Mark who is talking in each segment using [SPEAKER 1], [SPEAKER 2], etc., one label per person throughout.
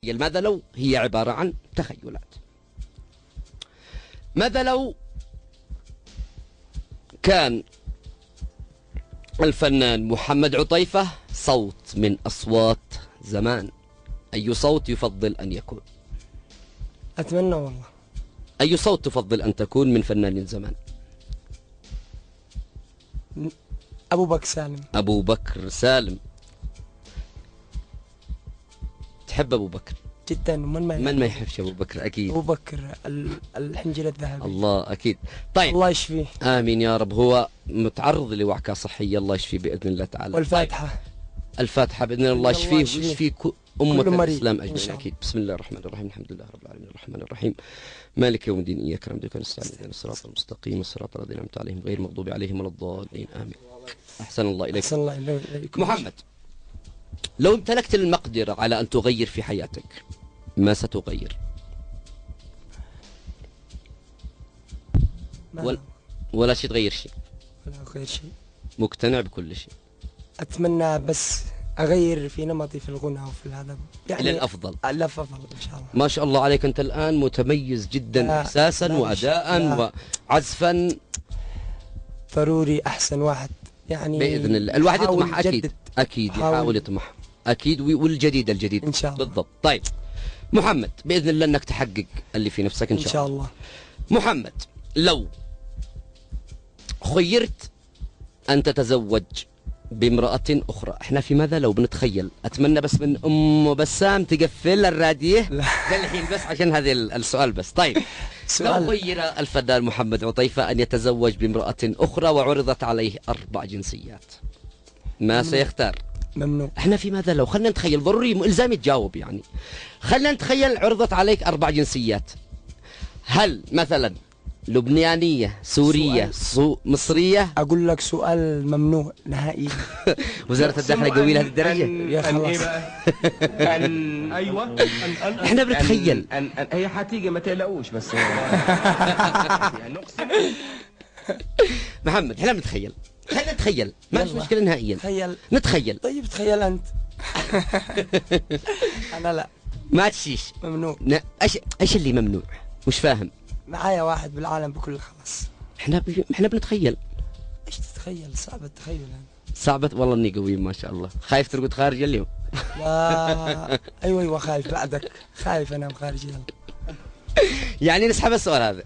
[SPEAKER 1] ماذا لو هي عبارة عن تخيلات. ماذا لو كان الفنان محمد عطيفة صوت من أصوات زمان، أي صوت يفضل أن يكون؟
[SPEAKER 2] أتمنى والله.
[SPEAKER 1] أي صوت تفضل أن تكون من فنان زمان؟
[SPEAKER 2] أبو بكر سالم.
[SPEAKER 1] أبو بكر سالم. تحب أبو بكر
[SPEAKER 2] جدا.
[SPEAKER 1] من ما يحبش أبو بكر؟ أكيد
[SPEAKER 2] أبو بكر الحنجرة الذهبي.
[SPEAKER 1] الله أكيد. طيب
[SPEAKER 2] الله يشفيه.
[SPEAKER 1] آمين يا رب. هو متعرض لوعكة صحية، الله يشفيه بإذن الله تعالى.
[SPEAKER 2] والفاتحة.
[SPEAKER 1] طيب. الفاتحة بإذن الله يشفيه ويشفي أمة الإسلام أجمعين. أكيد. بسم الله الرحمن الرحيم، الحمد لله رب العالمين الرحمن الرحيم مالك يوم الدين، إياك نعبد ونستعين اهدنا الصراط المستقيم الصراط الذين أنعمت عليهم غير المغضوب عليهم ولا الضالين آمين. أحسن الله إليك.
[SPEAKER 2] أحسن الله إليكم.
[SPEAKER 1] محمد، لو امتلكت المقدرة على أن تغير في حياتك ما ستغير؟ ولا شيء تغير شيء؟
[SPEAKER 2] ولا أغير شيء.
[SPEAKER 1] مقتنع بكل شيء؟
[SPEAKER 2] أتمنى بس أغير في نمطي في الغنى وفي هذا يعني
[SPEAKER 1] إلى الأفضل.
[SPEAKER 2] الأفضل إن شاء الله.
[SPEAKER 1] ما شاء الله عليك، أنت الآن متميز جدا إحساسا وأداء وعزفا.
[SPEAKER 2] ضروري أحسن واحد يعني
[SPEAKER 1] بإذن الله. الواحد يطمح أكيد. أكيد يحاول يطمح أكيد، والجديد الجديد
[SPEAKER 2] إن شاء الله.
[SPEAKER 1] بالضبط. طيب محمد، بإذن الله أنك تحقق اللي في نفسك إن شاء الله. محمد، لو خيرت أن تتزوج بامرأة أخرى، احنا في ماذا لو بنتخيل، أتمنى بس من أم بسام تقفل الرادية الحين بس عشان هذا السؤال بس. طيب لو خير الفنان محمد عطيفة أن يتزوج بامرأة أخرى وعرضت عليه 4 جنسيات، ما سيختار؟
[SPEAKER 2] ممنوع.
[SPEAKER 1] احنا في ماذا لو، خلينا نتخيل، ضروري إلزامي تجاوب يعني. خلينا نتخيل عرضت عليك 4 جنسيات، هل مثلا لبنانية، سورية، مصرية؟
[SPEAKER 2] أقول لك سؤال ممنوع نهائي.
[SPEAKER 1] وزارة الداخلية قوية لهذه الدرجة؟
[SPEAKER 2] يا خلاص.
[SPEAKER 3] أيوة.
[SPEAKER 1] احنا بنتخيل.
[SPEAKER 3] هي حتيجي ما تقلقوش بس.
[SPEAKER 1] محمد، احنا بنتخيل، خلينا نتخيل، ما فيش مشكلة نهائيا.
[SPEAKER 2] تخيل.
[SPEAKER 1] نتخيل.
[SPEAKER 2] طيب تخيل أنت. أنا لا.
[SPEAKER 1] ما تشيش.
[SPEAKER 2] ممنوع.
[SPEAKER 1] ايش اللي ممنوع؟ مش فاهم.
[SPEAKER 2] معايا واحد بالعالم بكل خلاص.
[SPEAKER 1] احنا بنتخيل.
[SPEAKER 2] ايش تتخيل؟ صعب التخيل يعني.
[SPEAKER 1] صعبة والله اني قوي ما شاء الله. خايف ترقد خارج اليوم؟
[SPEAKER 2] لا. ايوه خايف بعدك. خايف انام خارج اليوم.
[SPEAKER 1] يعني نسحب السؤال هذا.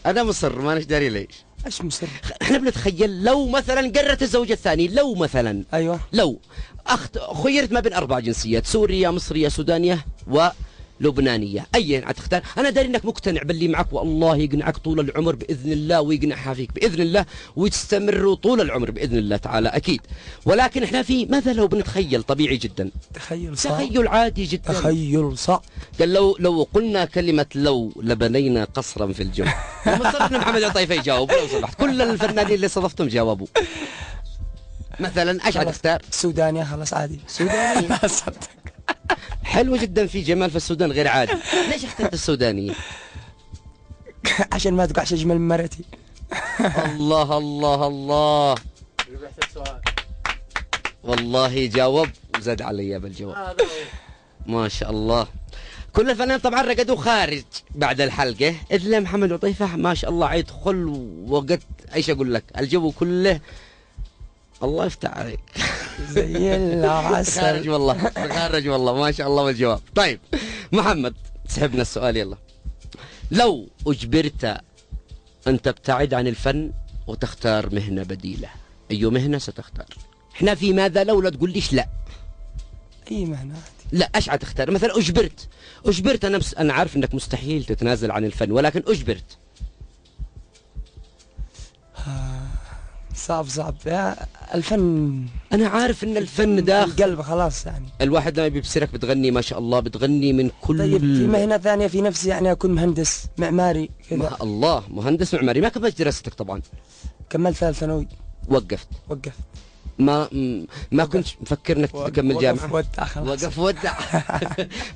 [SPEAKER 1] انا مصر، ما داري ليش.
[SPEAKER 2] ايش مصر؟
[SPEAKER 1] احنا بنتخيل لو مثلا قررت الزوج الثاني، لو مثلا
[SPEAKER 2] ايوه
[SPEAKER 1] لو خيرت ما بين 4 جنسيات، سورية، مصرية، سودانية ولبنانية، أي حتختار؟ أنا داري إنك مقتنع باللي معك، والله يقنعك طول العمر بإذن الله، ويقنعها فيك بإذن الله، وتستمروا طول العمر بإذن الله تعالى أكيد. ولكن إحنا في ماذا لو بنتخيل طبيعي جدا،
[SPEAKER 2] تخيل صعب.
[SPEAKER 1] تخيل عادي جدا.
[SPEAKER 2] تخيل صعب.
[SPEAKER 1] قال لو قلنا كلمة لو لبنينا قصرا في الجو. ومصرنا محمد عطيفة يجاوب لو سمحت، كل الفنانين اللي صدفتهم جاوبوا. مثلا ايش حتختار؟
[SPEAKER 2] سودانيا خلاص عادي.
[SPEAKER 1] سودانية. حلو جدا، في جمال في السودان غير عادي. ليش اخترت السودانية؟
[SPEAKER 2] عشان ما تقعش اجمل من مرتي.
[SPEAKER 1] الله الله الله. والله جاوب وزاد علي بالجواب. ما شاء الله. كل الفنانين طبعا رقدوا خارج بعد الحلقة، إلا محمد عطيفة ما شاء الله يدخل وقت ايش اقول لك، الجو كله الله يفتح عليك.
[SPEAKER 2] زي العسل.
[SPEAKER 1] خارج والله، خارج والله ما شاء الله بالجواب. طيب محمد، سحبنا السؤال يلا. لو أجبرت أن تبتعد عن الفن وتختار مهنة بديلة، أي مهنة ستختار؟ احنا في ماذا لو، لا تقول ليش لا.
[SPEAKER 2] أي مهنة.
[SPEAKER 1] لا، ايش حتختار؟ مثلا أجبرت أنا عارف أنك مستحيل تتنازل عن الفن، ولكن أجبرت.
[SPEAKER 2] صعب يا الفن.
[SPEAKER 1] أنا عارف إن الفن داخل
[SPEAKER 2] القلب خلاص يعني.
[SPEAKER 1] الواحد لما بيبصرك بتغني ما شاء الله، بتغني من كل.
[SPEAKER 2] طيب في مهنة ثانية في نفسي يعني، أكون مهندس معماري كذا.
[SPEAKER 1] الله، مهندس معماري. ما كملت دراستك طبعا؟
[SPEAKER 2] كملت 3 ثانوي.
[SPEAKER 1] وقفت. ما كنت مفكر انك تكمل جامعة. وقف ودع.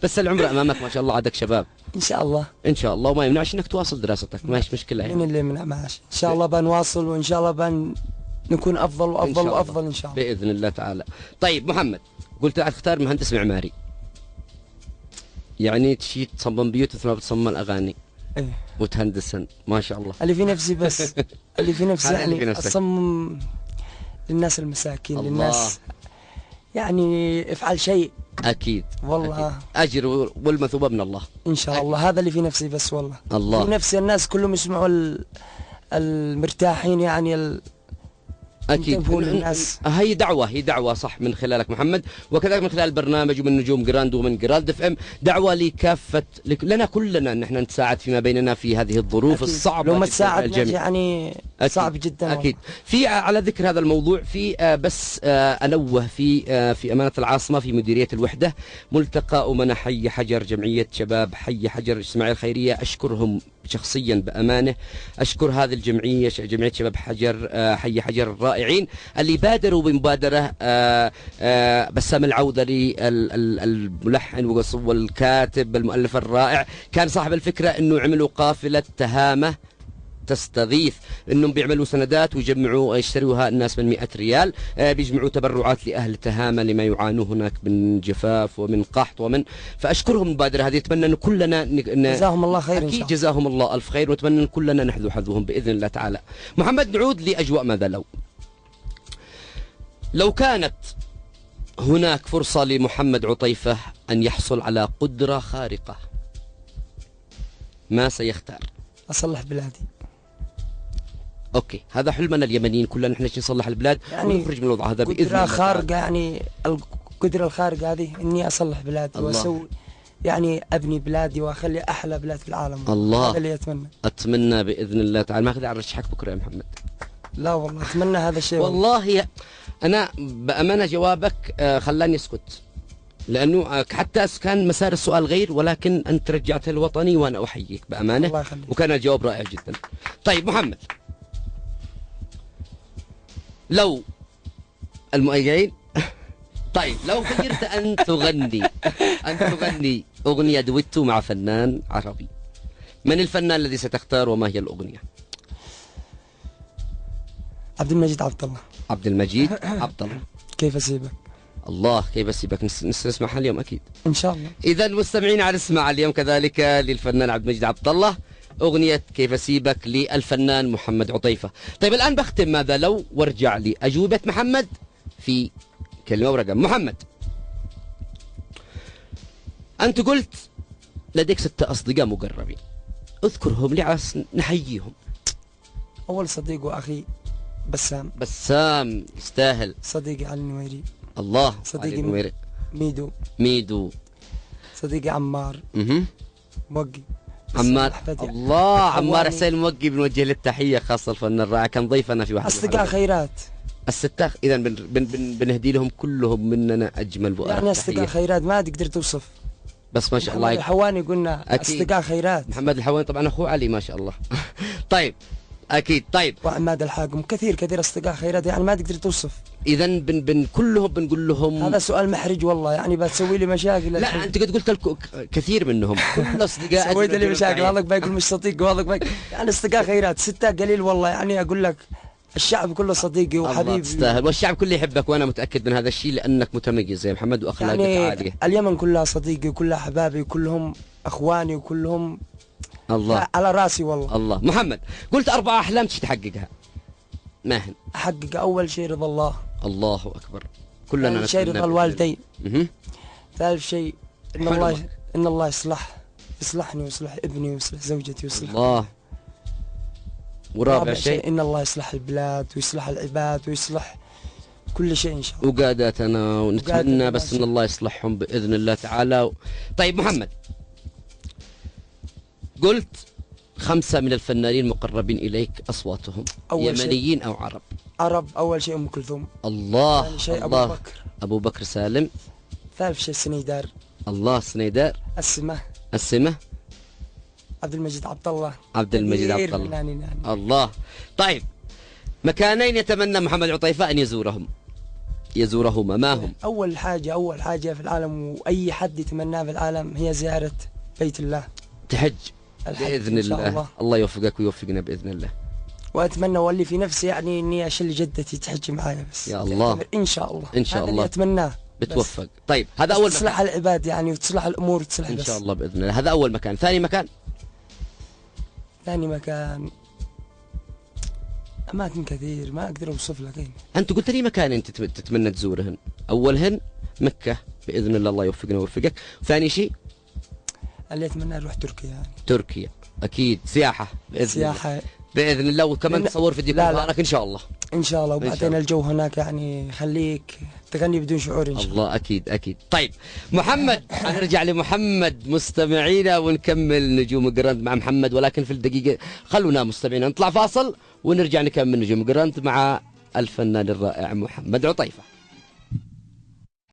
[SPEAKER 1] بس العمر امامك ما شاء الله، عادك شباب.
[SPEAKER 2] ان شاء الله.
[SPEAKER 1] ان شاء الله، وما يمنعش انك تواصل دراستك، ما فيش مشكلة يعني.
[SPEAKER 2] من اللي يمنع؟ ماشي ان شاء الله بنواصل، وان شاء الله نكون افضل وافضل وافضل ان شاء الله
[SPEAKER 1] باذن الله تعالى. طيب محمد، قلت هتختار مهندس معماري، يعني تشي تصمم بيوت مثل ما بتصمم الأغاني
[SPEAKER 2] ايه
[SPEAKER 1] وتهندسن، ما شاء الله.
[SPEAKER 2] اللي في نفسي بس اللي في نفسي
[SPEAKER 1] هذا اللي في
[SPEAKER 2] يعني
[SPEAKER 1] نفسك.
[SPEAKER 2] اصمم للناس المساكين،
[SPEAKER 1] الله.
[SPEAKER 2] للناس يعني افعل شيء
[SPEAKER 1] أكيد
[SPEAKER 2] والله.
[SPEAKER 1] أكيد. أجر والمثوبة من الله
[SPEAKER 2] ان شاء الله. هذا اللي في نفسي بس والله.
[SPEAKER 1] الله.
[SPEAKER 2] في نفسي الناس كلهم يسمعوا المرتاحين يعني
[SPEAKER 1] أكيد.
[SPEAKER 2] ينتبهوا للناس.
[SPEAKER 1] هي دعوة صح من خلالك محمد، وكذلك من خلال البرنامج ومن نجوم جراند ومن جراند اف ام، دعوة لكافة لنا كلنا ان احنا نتساعد فيما بيننا في هذه الظروف
[SPEAKER 2] أكيد.
[SPEAKER 1] الصعبة.
[SPEAKER 2] لو ما
[SPEAKER 1] جداً
[SPEAKER 2] تساعد
[SPEAKER 1] الجميع.
[SPEAKER 2] يعني
[SPEAKER 1] أكيد.
[SPEAKER 2] صعب جدا
[SPEAKER 1] أكيد. في على ذكر هذا الموضوع في بس أنوه في أمانة العاصمة في مديرية الوحدة ملتقى أمنا حي حجر، جمعية شباب حي حجر الاجتماعية الخيرية، أشكرهم شخصيا بأمانة، أشكر هذه الجمعية جمعية شباب حجر حي حجر الرائعين اللي بادروا بمبادرة بسام العودري الملحن والكاتب المؤلف الرائع، كان صاحب الفكرة أنه عملوا قافلة تهامة تستغيث، انهم بيعملوا سندات ويجمعوا يشتروها الناس من 100 ريال، بيجمعوا تبرعات لاهل تهامه لما يعانوا هناك من جفاف ومن قحط ومن، فاشكرهم المبادره هذه، اتمنى ان كلنا
[SPEAKER 2] جزاهم الله خير.
[SPEAKER 1] اكيد جزاهم الله الف خير، واتمنى ان كلنا نحذو حذوهم باذن الله تعالى. محمد، نعود لاجواء ماذا لو كانت هناك فرصه لمحمد عطيفه ان يحصل على قدره خارقه، ما سيختار؟
[SPEAKER 2] اصلح بلادي.
[SPEAKER 1] اوكي، هذا حلمنا اليمنيين كلنا، نحن نصلح البلاد يعني ونخرج من الوضع هذا باذن الله.
[SPEAKER 2] قدرة خارقة، يعني القدرة الخارقة هذه اني اصلح بلادي واسوي يعني ابني بلادي واخلي احلى بلاد في العالم.
[SPEAKER 1] الله.
[SPEAKER 2] هذا اللي
[SPEAKER 1] اتمنى باذن الله تعالى. ما اخذ ارشحك بكره يا محمد.
[SPEAKER 2] لا والله اتمنى هذا الشيء
[SPEAKER 1] والله انا بامانه جوابك خلاني اسكت، لانه حتى كان مسار السؤال غير، ولكن انت رجعت الوطني وانا احييك بامانه.
[SPEAKER 2] الله يخليك.
[SPEAKER 1] وكان الجواب رائع جدا. طيب محمد، لو المؤيدين طيب لو خيرت ان تغني اغنيه دويتو مع فنان عربي، من الفنان الذي ستختار وما هي الاغنيه؟
[SPEAKER 2] عبد المجيد عبد الله.
[SPEAKER 1] عبد المجيد عبد الله.
[SPEAKER 2] كيف اسيبك؟
[SPEAKER 1] الله، كيف اسيبك نسمعها اليوم اكيد
[SPEAKER 2] ان شاء الله.
[SPEAKER 1] اذا مستمعين على نسمع اليوم كذلك للفنان عبد المجيد عبد الله اغنيه كيف اسيبك للفنان محمد عطيفه. طيب الان بختم ماذا لو وارجع لي اجوبه محمد في كلمه ورقم. محمد، انت قلت لديك 6 اصدقاء مقربين، اذكرهم لي عشان نحييهم.
[SPEAKER 2] اول صديق واخي
[SPEAKER 1] بسام يستاهل.
[SPEAKER 2] صديقي علي النويري.
[SPEAKER 1] الله.
[SPEAKER 2] صديقي ميدو. صديقي عمار. موقي.
[SPEAKER 1] عمار. الله، عمار حسين موقي، بنوجه له التحيه خاصه الفنان الرائع، كان ضيفنا في واحد
[SPEAKER 2] اصدقاء خيرات.
[SPEAKER 1] الستة اذا بنهدي لهم كلهم مننا اجمل وارق
[SPEAKER 2] يعني اصدقاء خيرات ما تقدر توصف،
[SPEAKER 1] بس ما شاء الله.
[SPEAKER 2] محمد الحواني قلنا أكيد. اصدقاء خيرات.
[SPEAKER 1] محمد الحواني طبعا اخوه علي ما شاء الله. طيب اكيد. طيب
[SPEAKER 2] وعماد الحاكم، كثير اصدقاء خيرات يعني ما تقدر توصف.
[SPEAKER 1] اذا كلهم بنقول لهم.
[SPEAKER 2] هذا سؤال محرج والله، يعني بتسوي لي مشاكل.
[SPEAKER 1] لا انت قد قلت كثير منهم كل اصدقاء
[SPEAKER 2] سويت لي مشاكل. هذاك بيقول مش صديق وهذاك يعني اصدقاء خيرات 6 قليل والله، يعني اقول لك الشعب كله صديقي وحبيبي.
[SPEAKER 1] تستاهل، والشعب كله يحبك وانا متاكد من هذا الشيء لانك متميز يا محمد واخلاقك
[SPEAKER 2] يعني
[SPEAKER 1] عاليه.
[SPEAKER 2] اليمن كلها صديقي وكلها احبابي وكلهم اخواني وكلهم
[SPEAKER 1] الله
[SPEAKER 2] على راسي والله.
[SPEAKER 1] الله. محمد، قلت 4 احلام تشي تحققها، ما هن؟
[SPEAKER 2] احقق اول شيء رضا الله.
[SPEAKER 1] الله اكبر. كلنا
[SPEAKER 2] ثاني شيء رضا الوالدين. ثالث شيء ان الله يصلحني ويصلح ابني ويصلح زوجتي ويصلح
[SPEAKER 1] الله. ورابع شيء
[SPEAKER 2] ان الله يصلح البلاد ويصلح العباد ويصلح كل شيء ان شاء الله.
[SPEAKER 1] وقاداتنا، ونتمنى بس ان الله يصلحهم باذن الله تعالى. طيب محمد، قلت 5 من الفنانين المقربين اليك اصواتهم يمنيين او عرب.
[SPEAKER 2] اول شيء ام كلثوم.
[SPEAKER 1] الله.
[SPEAKER 2] ثاني شيء
[SPEAKER 1] الله. ابو بكر سالم.
[SPEAKER 2] ثالث شيء سنيدار.
[SPEAKER 1] الله. سنيدار. السمة.
[SPEAKER 2] عبد المجيد عبد الله.
[SPEAKER 1] الله. طيب مكانين يتمنى محمد عطيفة ان يزورهما، ما هم؟
[SPEAKER 2] اول حاجة في العالم واي حد يتمناها في العالم هي زيارة بيت الله.
[SPEAKER 1] تحج باذن الله. الله يوفقك ويوفقنا باذن الله.
[SPEAKER 2] واتمنى واللي في نفسي يعني اني اشل جدتي تحج معايا بس.
[SPEAKER 1] يا الله.
[SPEAKER 2] ان شاء الله.
[SPEAKER 1] ان شاء الله.
[SPEAKER 2] هذا اللي اتمناه.
[SPEAKER 1] بتوفق. طيب هذا أول مكان
[SPEAKER 2] تصلح العباد يعني، وتصلح الأمور وتصلح
[SPEAKER 1] إن
[SPEAKER 2] بس.
[SPEAKER 1] شاء الله بإذن الله. هذا أول مكان. ثاني مكان؟
[SPEAKER 2] ثاني مكان أماكن كثير ما أقدر أوصف لك. يعني
[SPEAKER 1] أنت قلت لي مكان أنت تتمنى تزورهن. أولهن مكة بإذن الله، الله يوفقنا ويوفقك. ثاني شيء
[SPEAKER 2] اللي أتمنى أروح تركيا يعني.
[SPEAKER 1] تركيا أكيد سياحة بإذن
[SPEAKER 2] سياحة
[SPEAKER 1] الله. بإذن الله، وكمان تصور فيديو مبارك إن شاء الله.
[SPEAKER 2] إن شاء الله. وبعدين الجو هناك يعني يخليك تغني بدون شعور إن شاء الله.
[SPEAKER 1] الله أكيد أكيد. طيب محمد، هنرجع لمحمد مستمعينا ونكمل نجوم جراند مع محمد، ولكن في الدقيقة خلونا مستمعينا نطلع فاصل ونرجع نكمل نجوم جراند مع الفنان الرائع محمد عطيفة.